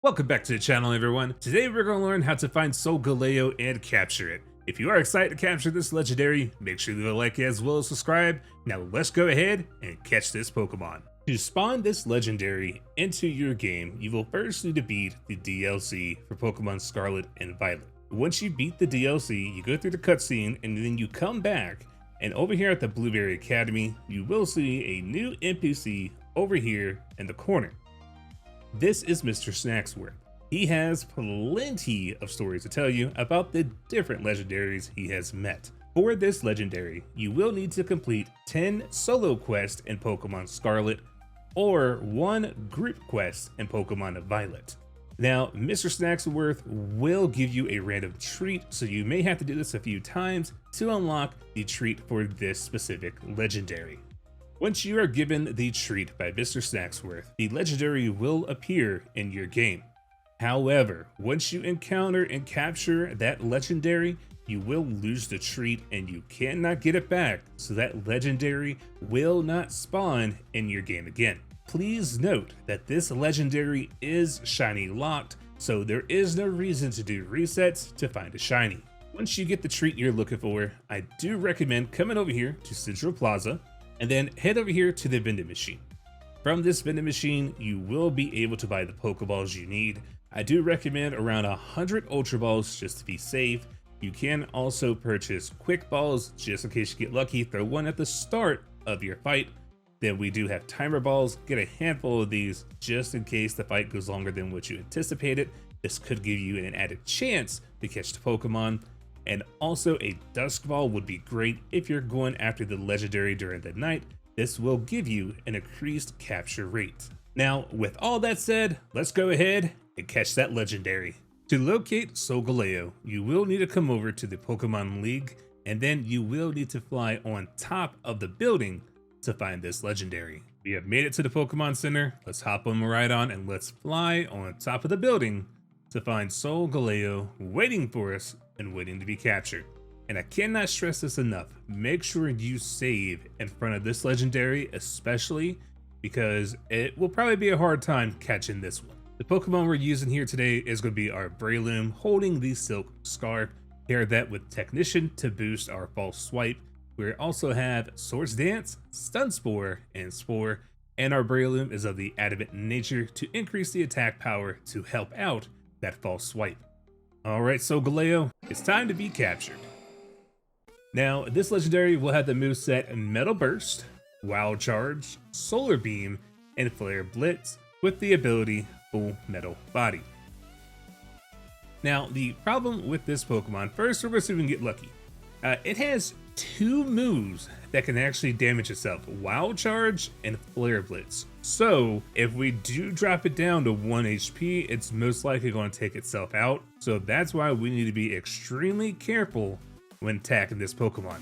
Welcome back to the channel, everyone. Today we're going to learn how to find Solgaleo and capture it. If you are excited to capture this legendary, make sure to leave a like as well as subscribe. Now let's go ahead and catch this Pokemon. To spawn this legendary into your game, you will first need to beat the DLC for Pokemon Scarlet and Violet. Once you beat the DLC, you go through the cutscene and then you come back, and over here at the Blueberry Academy, you will see a new NPC over here in the corner. This is Mr. Snacksworth. He has plenty of stories to tell you about the different legendaries he has met. For this legendary, you will need to complete 10 solo quests in Pokemon Scarlet or 1 group quest in Pokemon Violet. Now, Mr. Snacksworth will give you a random treat, so you may have to do this a few times to unlock the treat for this specific legendary. Once you are given the treat by Mr. Snacksworth, the legendary will appear in your game. However, once you encounter and capture that legendary, you will lose the treat and you cannot get it back, so that legendary will not spawn in your game again. Please note that this legendary is shiny locked, so there is no reason to do resets to find a shiny. Once you get the treat you're looking for, I do recommend coming over here to Central Plaza and then head over here to the vending machine. From this vending machine, you will be able to buy the Poké Balls you need. I do recommend around 100 Ultra Balls just to be safe. You can also purchase Quick Balls just in case you get lucky. Throw one at the start of your fight. Then we do have Timer Balls. Get a handful of these just in case the fight goes longer than what you anticipated. This could give you an added chance to catch the Pokemon. And also a Dusk Ball would be great if you're going after the legendary during the night. This will give you an increased capture rate. Now, with all that said, let's go ahead and catch that legendary. To locate Solgaleo, you will need to come over to the Pokemon League, and then you will need to fly on top of the building to find this legendary. We have made it to the Pokemon Center. Let's hop on the ride on and let's fly on top of the building to find Solgaleo waiting for us and waiting to be captured. And I cannot stress this enough, make sure you save in front of this legendary, especially because it will probably be a hard time catching this one. The Pokemon we're using here today is going to be our Breloom holding the Silk Scarf. Pair that with Technician to boost our False Swipe. We also have Swords Dance, Stun Spore, and Spore, and our Breloom is of the Adamant nature to increase the attack power to help out that False Swipe. Alright, Solgaleo, it's time to be captured. Now, this legendary will have the moveset Metal Burst, Wild Charge, Solar Beam, and Flare Blitz with the ability Full Metal Body. Now, the problem with this Pokemon, first we're going to see if we can get lucky. It has 2 moves that can actually damage itself, Wild Charge and Flare Blitz. So if we do drop it down to 1 HP, it's most likely going to take itself out. So that's why we need to be extremely careful when attacking this Pokemon.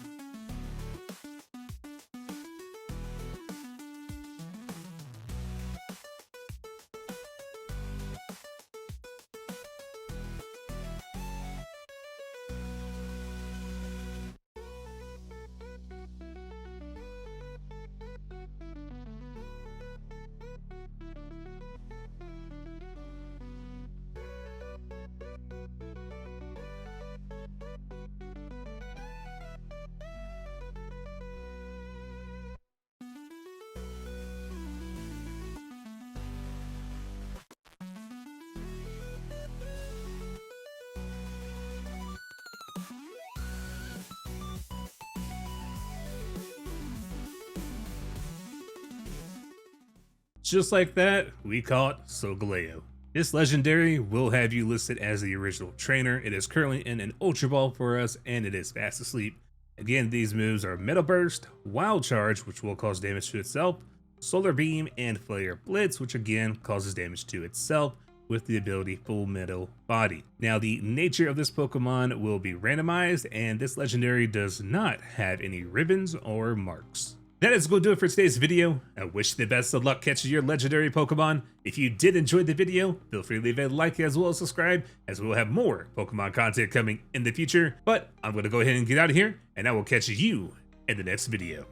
Just like that, we caught Solgaleo. This legendary will have you listed as the original trainer. It is currently in an Ultra Ball for us, and it is fast asleep. Again, these moves are Metal Burst, Wild Charge, which will cause damage to itself, Solar Beam, and Flare Blitz, which again causes damage to itself with the ability Full Metal Body. Now, the nature of this Pokemon will be randomized, and this legendary does not have any ribbons or marks. That is going to do it for today's video. I wish you the best of luck catching your legendary Pokemon. If you did enjoy the video, feel free to leave a like as well as subscribe, as we will have more Pokemon content coming in the future. But I'm going to go ahead and get out of here, and I will catch you in the next video.